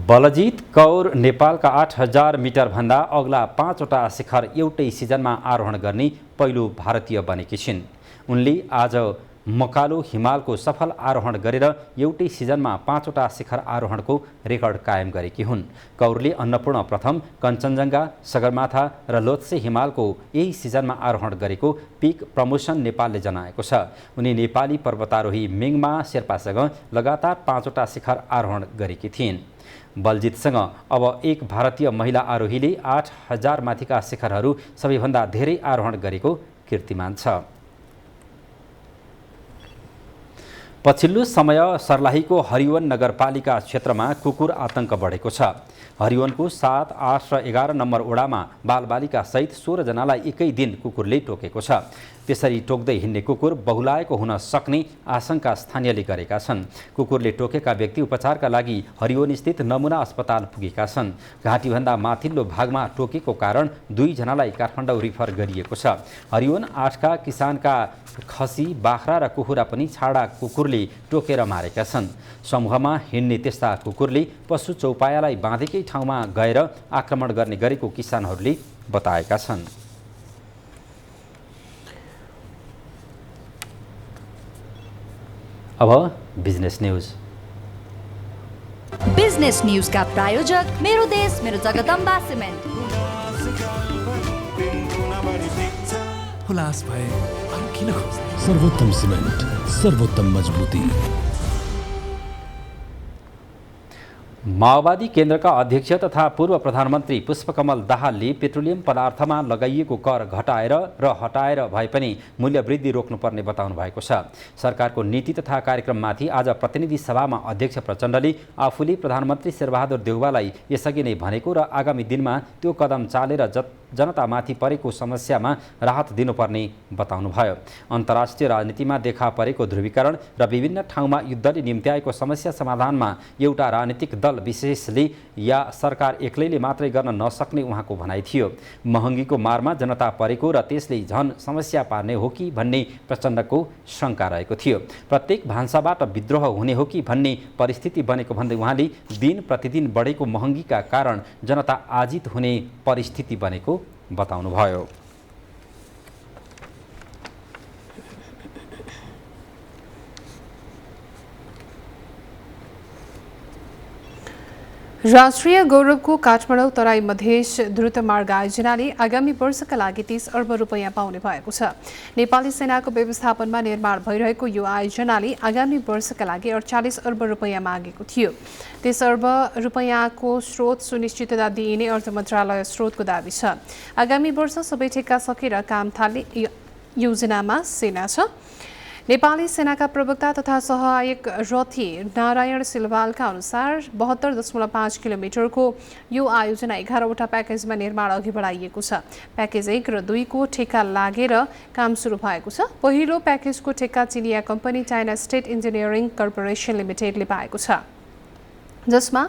बलजित कौर नेपालका 8000 मिटर भन्दा अग्ला 5वटा शिखर एउटै सिजनमा आरोहण गर्ने पहिलो भारतीय बनेकी छिन्। उनले आज मकालो हिमालको सफल आरोहण गरेर एउटै सिजनमा 5वटा शिखर आरोहणको रेकर्ड कायम गरेकी हुन्। कौरले अन्नपूर्ण प्रथम, कञ्चनजङ्घा, सगरमाथा र लोत्से हिमालको यही सिजनमा आरोहण गरेको पिक प्रमोसन नेपालले जनाएको छ। उनी नेपाली पर्वतारोही मेङमा शेर्पासँग लगातार 5वटा शिखर आरोहण गरेकी थिइन्। बलजितसँग अब एक भारतीय महिला आरोहीले 8000 माथिका शिखरहरू सबैभन्दा धेरै आरोहण गरेको कीर्तिमान छ। पछिल्लो समय सर्लाहीको हरिवन नगरपालिका क्षेत्रमा कुकुर आतंक बढेको छ। हरिवनको 7, 8 र 11 नम्बर वडामा बालबालिका सहित 16 जनालाई एकै दिन कुकुरले टोकेको छ। त्यसरी टोक्दै हिँड्ने कुकुर बहुलाएको हुन सक्ने आशंका स्थानीयले गरेका छन्। कुकुरले टोकेका व्यक्ति उपचारका लागि हरिओन स्थित नमुना अस्पताल पुगेका छन्। घाँटीभन्दा माथिल्लो भागमा टोकेको कारण 2 जनालाई काठमाडौँ रिफर गरिएको छ। हरिओन 8का किसानका खसी, बाख्रा र कुखुरा पनि छाडा कुकुरले टोकेर मारेका छन्। समूहमा हिँड्ने त्यस्ता कुकुरले पशु चौपायालाई बाँधेकै ठाउँमा गएर आक्रमण गर्ने गरेको किसानहरूले बताएका छन्। अब बिजनेस न्यूज। बिजनेस न्यूज का प्रायोजक मेरो देश मेरो जगदम्बा सिमेन्ट। हुलास भए अरू किन खोज्ने? सर्वोत्तम सिमेन्ट, सर्वोत्तम मजबुती। माओवादी केन्द्रका अध्यक्ष तथा पूर्व प्रधानमन्त्री पुष्पकमल दाहालले पेट्रोलियम पदार्थमा लगाइएको कर घटाएर र हटाएर भए पनि मूल्य वृद्धि रोक्नुपर्ने बताउनु भएको छ। सरकारको नीति तथा कार्यक्रममाथि आज प्रतिनिधि सभामा अध्यक्ष प्रचण्डले आफूले प्रधानमन्त्री शेरबहादुर देउवालाई यसअघि नै भनेको र आगामी दिनमा त्यो कदम चालेर जनतामाथि परेको समस्यामा राहत दिनुपर्ने बताउनुभयो। अन्तर्राष्ट्रिय राजनीतिमा देखा परेको ध्रुवीकरण र विभिन्न ठाउँमा युद्धले निम्त्याएको समस्या समाधानमा एउटा राजनीतिक दल विशेषले या सरकार एक्लैले मात्रै गर्न नसक्ने उहाँको भनाइ थियो। महँगीको मारमा जनता परेको र त्यसले झन समस्या पार्ने हो कि भन्ने प्रचण्डको शङ्का रहेको थियो। प्रत्येक भान्साबाट विद्रोह हुने हो कि भन्ने परिस्थिति बनेको भन्दै उहाँले दिन प्रतिदिन बढेको महँगीका कारण जनता आजित हुने परिस्थिति बनेको बताउनुभयो। राष्ट्रिय गौरवको काठमाडौँ तराई मधेस द्रुत मार्ग आयोजनाले आगामी वर्षका लागि 30 अर्ब रुपैयाँ पाउने भएको छ। नेपाली सेनाको व्यवस्थापनमा निर्माण भइरहेको यो आयोजनाले आगामी वर्षका लागि 48 अर्ब रुपैयाँ मागेको थियो। 30 अर्ब रुपैयाँको स्रोत सुनिश्चितता दिइने अर्थ मन्त्रालय स्रोतको दाबी छ। आगामी वर्ष सबै ठेक्का सकेर काम थाल्ने योजनामा सेना छ। नेपाली सेनाका प्रवक्ता तथा सहायक रथी नारायण सिलवालका अनुसार 72.5 किलोमिटरको यो आयोजना 11वटा प्याकेजमा निर्माण अघि बढाइएको छ। प्याकेज 1 र 2 को ठेक्का लागेर काम सुरु भएको छ। पहिलो प्याकेजको ठेक्का चिनिया company China state engineering corporation लिमिटेडले पाएको छ, जसमा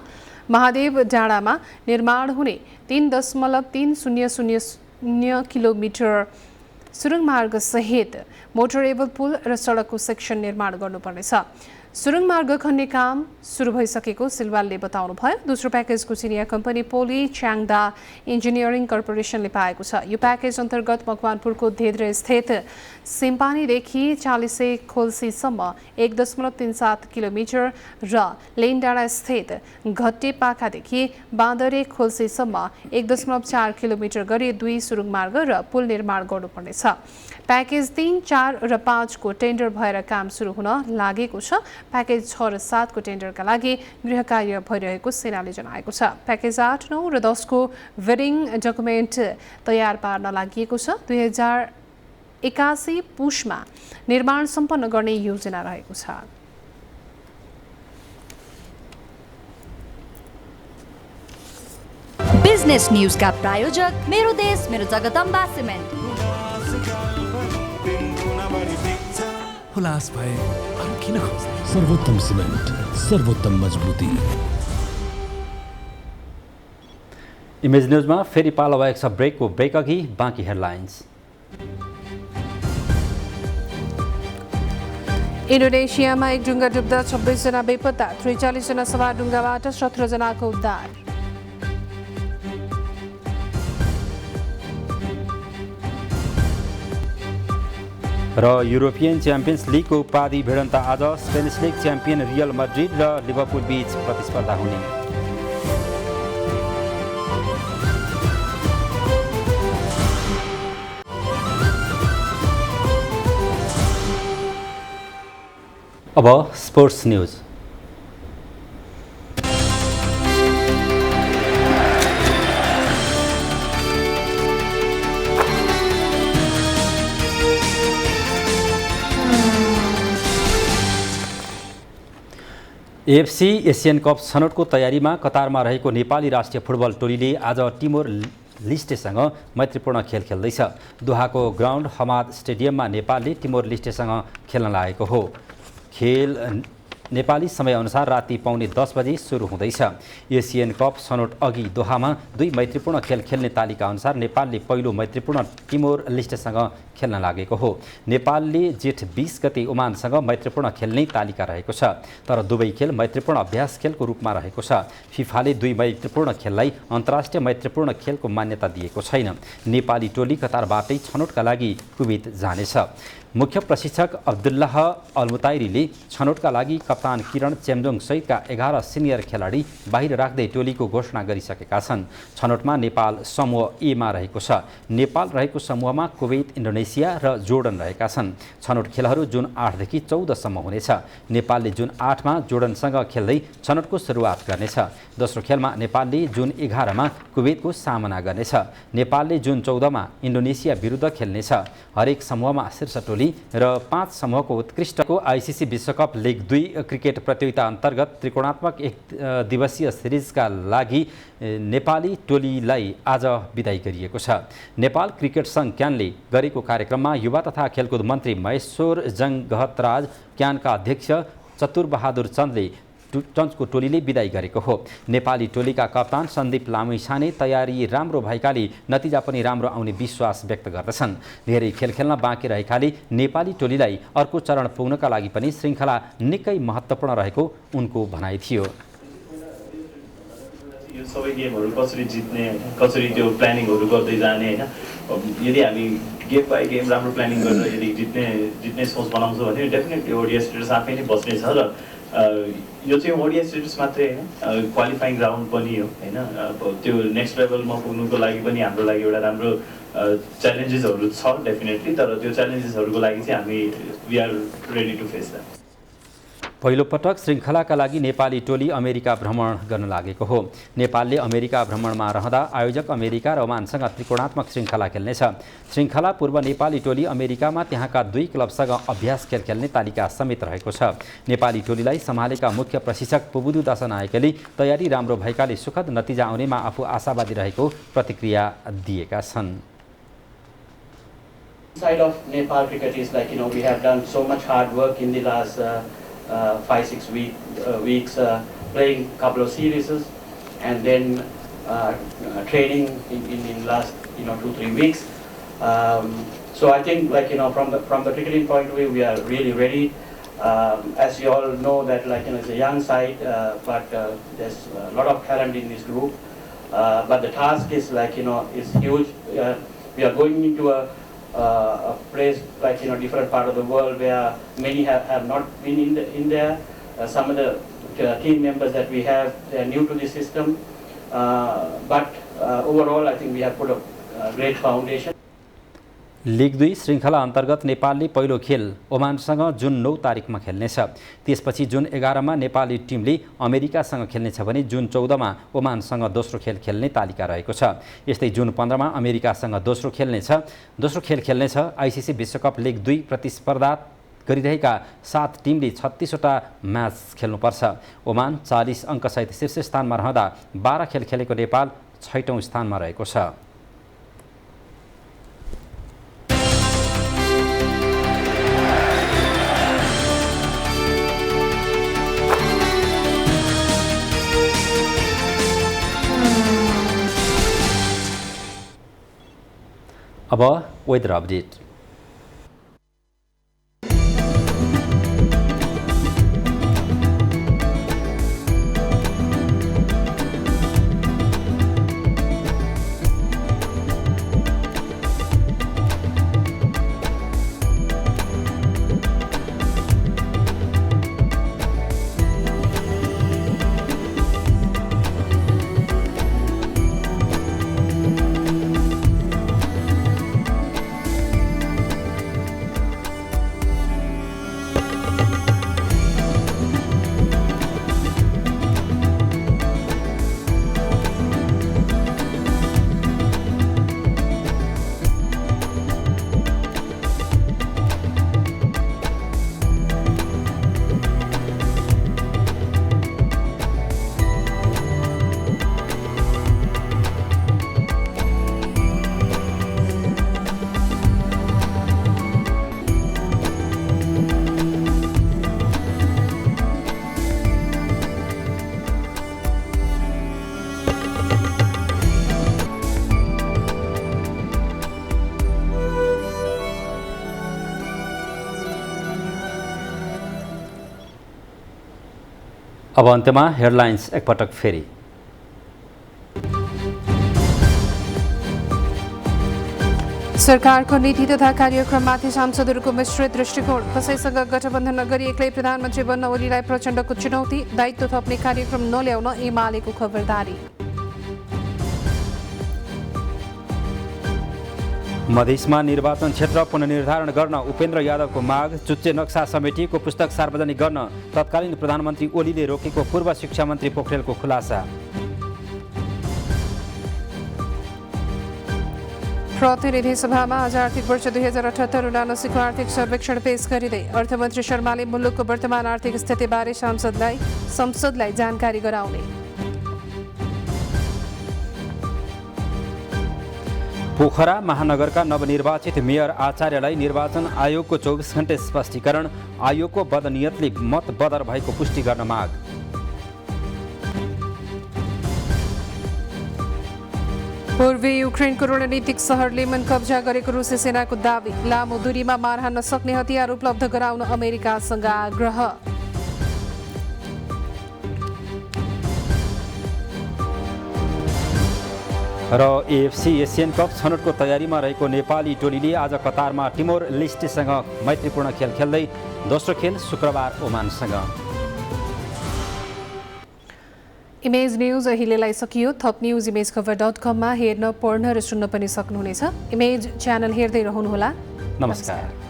महादेव डाँडामा निर्माण हुने 3.300 किलोमिटर सुरुङ मार्ग सहित मोटरेबल पुल र सडकको सेक्सन निर्माण गर्नुपर्नेछ। सुरुङ मार्ग खन्ने काम सुरु भइसकेको सिलवालले बताउनुभयो। दोस्रो प्याकेजको चिनिया कम्पनी पोली च्याङदा इन्जिनियरिङ कर्पोरेसनले पाएको छ। यो प्याकेज अन्तर्गत मकवानपुरको धेद्रे स्थित सिम्पानीदेखि 40 खोल्सीसम्म 1.37 किलोमिटर र लेनडाँडा स्थित घट्टे पाखादेखि बाँदरे खोल्सीसम्म 1.4 किलोमिटर गरी 2 सुरुङ मार्ग र पुल निर्माण गर्नुपर्नेछ। प्याकेज 3, 4 र 5 को टेन्डर भएर काम सुरु हुन लागेको छ। प्याकेज 6 र 7 को टेन्डरका लागि गृह कार्य भइरहेको सेनाले जनाएको छ। प्याकेज 8, 9 र 10 को वेडिङ डकुमेन्ट तयार पार्न लागि 2081 पुसमा निर्माण सम्पन्न गर्ने योजना रहेको छ। बिजनेस न्यूज का प्रायोजक मेरो देश मेरो जगदम्बा सिमेन्ट। हुलास भए अरू किन खोज्ने? सर्वोत्तम सिमेन्ट, सर्वोत्तम मजबुती। इमेज न्यूजमा फेरि पालो भएको छ ब्रेकको ब्रेक अघि बाँकी हेडलाइन्स। इन्डोनेसियामा एक डुङ्गा डुब्दा 26 जना बेपत्ता, 43 जना सवार डुङ्गाबाट 17 जनाको उद्धार। र युरोपियन च्याम्पियन्स लिगको उपाधि भिडन्त आज Spanish league champion Real Madrid र लिभरपुल बीच प्रतिस्पर्धा हुने। अब sports news. AFC Asian cup छनौटको तयारीमा कतारमा रहेको नेपाली राष्ट्रिय फुटबल टोलीले आज लिस्टेसँग मैत्रीपूर्ण खेल खेल्दैछ। दोहाको ग्राउन्ड हमाद स्टेडियममा नेपालले टिमोर लिस्टेसँग खेल्न लागेको हो। खेल नेपाली समयअनुसार राति 9:45 बजे सुरु हुँदैछ। एसियन कप छनौट अघि दोहामा 2 मैत्रीपूर्ण खेल खेल्ने तालिका अनुसार नेपालले पहिलो मैत्रीपूर्ण टिमोर लिस्टेसँग खेल्न लागेको हो। नेपालले जेठ 20 गते ओमानसँग मैत्रीपूर्ण खेल्ने तालिका रहेको छ, तर दुवै खेल मैत्रीपूर्ण अभ्यास खेलको रूपमा रहेको छ। फिफाले 2 मैत्रीपूर्ण खेललाई अन्तर्राष्ट्रिय मैत्रीपूर्ण खेलको मान्यता दिएको छैन। नेपाली टोली कतारबाटै छनौटका लागि कुवेत जानेछ। मुख्य प्रशिक्षक अब्दुल्लाह अलमुताइरीले छनौटका लागि कप्तान किरण चेम्जोङ सहितका 11 सिनियर खेलाडी बाहिर राख्दै टोलीको घोषणा गरिसकेका छन्। छनौटमा नेपाल समूह ए मा रहेको छ। नेपाल रहेको समूहमा कुवेत, इन्डोनेसिया र जोर्डन रहेका छन्। छनौट खेलहरू जुन 8 देखि 14 सम्म हुनेछ। नेपालले जुन 8 मा जोर्डनसँग खेल्दै छनौटको सुरुवात गर्नेछ। दोस्रो खेलमा नेपालले जुन 11 मा कुवेतको सामना गर्नेछ। नेपालले जुन 14 मा इन्डोनेसिया विरुद्ध खेल्नेछ। हरेक समूहमा शीर्ष टोली र 5 समूहको उत्कृष्टको आइसिसी विश्वकप लिग 2 क्रिकेट प्रतियोगिता अन्तर्गत त्रिकोणात्मक 1 दिवसीय सिरिजका लागि नेपाली टोलीलाई आज बिदाई गरिएको छ। नेपाल क्रिकेट सङ्घ क्यानले गरेको कार्यक्रममा युवा तथा खेलकुद मन्त्री महेश्वर जङ्गहतराज, क्यानका अध्यक्ष चतुरबहादुर चन्चको टोलीले बिदाई गरेको हो। नेपाली टोलीका कप्तान सन्दीप लामिछाने तयारी राम्रो भएकाले नतिजा पनि राम्रो आउने विश्वास व्यक्त गर्दछन्। धेरै खेल खेल्न बाँकी रहेकाले नेपाली टोलीलाई अर्को चरण पुग्नका लागि पनि श्रृङ्खला निकै महत्त्वपूर्ण रहेको उनको भनाइ थियो। यो सबै गेमहरू कसरी जित्ने, कसरी त्यो प्लानिङहरू गर्दै जाने होइन, यदि हामी गेम बाई गेम राम्रो प्लानिङ गरेर यदि जित्ने सोच बनाउँछौँ भने डेफिनेटली ओडिआई स्टेटस आफै नै बस्ने छ। र यो चाहिँ ओडिआई स्टेटस मात्रै होइन, क्वालिफाइङ ग्राउन्ड पनि हो होइन। त्यो नेक्स्ट लेभलमा पुग्नुको लागि पनि हाम्रो लागि एउटा राम्रो च्यालेन्जेसहरू छ डेफिनेटली, तर त्यो च्यालेन्जेसहरूको लागि चाहिँ हामी we are ready to face that. पहिलोपटक श्रृङ्खलाका लागि नेपाली टोली अमेरिका भ्रमण गर्न लागेको हो। नेपालले अमेरिका भ्रमणमा रहँदा आयोजक अमेरिका र ओमानसँग त्रिकोणात्मक श्रृङ्खला खेल्नेछ। श्रृङ्खला पूर्व नेपाली टोली अमेरिकामा त्यहाँका 2 क्लबसँग अभ्यास खेल खेल्ने तालिका समेत रहेको छ। नेपाली टोलीलाई सम्हालेका मुख्य प्रशिक्षक पुबुदु दासनायकले तयारी राम्रो भएकाले सुखद नतिजा आउनेमा आफू आशावादी रहेको प्रतिक्रिया दिएका छन्। Side of Nepal cricket is like, we have done so much hard work in the last 5-6 weeks, playing couple of series and then training in last 2-3 weeks. So I think from the cricketing point of view, we are really ready. As you all know that it's a young side, but there's a lot of talent in this group. But the task is is huge. We are going into a place different part of the world where many have not been in there. Some of the team members that we have, they are new to the system. But overall, I think we have put a great foundation. League 2 श्रृङ्खला अन्तर्गत नेपालले पहिलो खेल ओमानसँग जुन 9 तारिकमा खेल्नेछ। त्यसपछि जुन 11 मा नेपाली टिमले अमेरिकासँग खेल्नेछ भने जुन 14 मा ओमानसँग दोस्रो खेल खेल्ने तालिका रहेको छ। यस्तै जुन 15 मा अमेरिकासँग दोस्रो खेल खेल्नेछ। आइसिसी विश्वकप लिग 2 प्रतिस्पर्धा गरिरहेका 7 टिमले 36 वटा म्याच खेल्नुपर्छ। ओमान 40 अङ्कसहित शीर्ष स्थानमा रहँदा 12 खेल खेलेको नेपाल 6औं स्थानमा रहेको छ। अब वेदर अपडेट। अब अन्त्यमा हेडलाइन्स एकपटक फेरि। सरकारको नीति तथा कार्यक्रममाथि सांसदहरूको मिश्रित दृष्टिकोण। कसैसँग गठबन्धन नगरी एक्लै प्रधानमन्त्री बन्न ओलीलाई प्रचण्डको चुनौती। दायित्व थप्ने कार्यक्रम नल्याउन एमालेको खबरदारी। मधेसमा निर्वाचन क्षेत्र पुनर्निर्धारण गर्न उपेन्द्र यादवको माग। चुच्चे नक्सा समेटिएको पुस्तक सार्वजनिक गर्न तत्कालीन प्रधानमन्त्री ओलीले रोकेको पूर्व शिक्षा मन्त्री पोखरेलको खुलासा। प्रतिनिधि सभामा आज आर्थिक वर्ष 2078-79 को आर्थिक सर्वेक्षण पेश गरिँदै अर्थमन्त्री शर्माले मुलुकको वर्तमान आर्थिक स्थितिबारे संसदलाई जानकारी गराउने। पोखरा महानगरका नवनिर्वाचित मेयर आचार्यलाई निर्वाचन आयोगको 24 घण्टे स्पष्टीकरण। आयोगको बदनियतले मत बदर भएको पुष्टि गर्न माग। पूर्वी युक्रेनको रणनीतिक सहर लेमन कब्जा गरेको रुसी सेनाको दावी। लामो दूरीमा मार हान्न सक्ने हतियार उपलब्ध गराउन अमेरिकासँग आग्रह। र एएफसी एसियन कप छनौटको तयारीमा रहेको नेपाली टोलीले आज कतारमा टिमोर लेस्टेसँग मैत्रीपूर्ण खेल खेल्दै दोस्रो खेल शुक्रबार ओमानसँग। इमेज न्यूज अहिलेलाई सकियो। थप न्यूज इमेजकभर.com मा हेर्न पढ्न र सुन्न पनि सक्नुहुनेछ। इमेज च्यानल हेर्दै रहनुहोला। नमस्कार।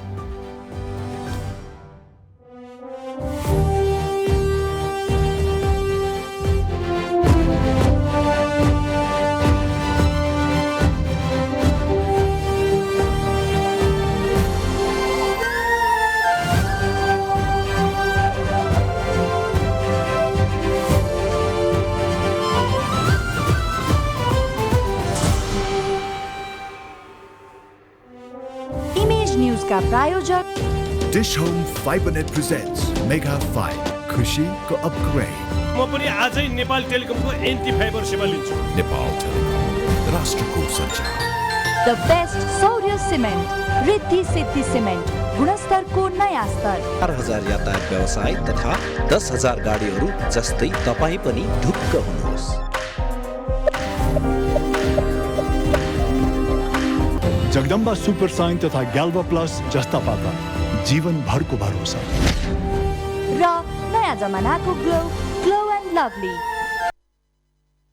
का प्रायोजक dish home Fibernet presents mega 5 खुशी को अपग्रेड। म पनि आजै नेपाल टेलिकमको एन्टी फाइबर सेवा लिन्छु। नेपाल टेलिकम राष्ट्रको सञ्चार। द बेस्ट सौर्य सिमेन्ट रिद्धि सिद्धि सिमेन्ट गुणस्तरको नयाँ स्तर। 4000 यातायात व्यवसाय तथा 10,000 गाडीहरू जस्तै तपाईँ पनि ढुक्क हुनुहोस्। जगदम्बा सुपर साइन तथा ग्याल्वा प्लस जस्ता पाता जीवनभरको भरोसा। र नयाँ जमानाको ग्लो एन्ड लभली।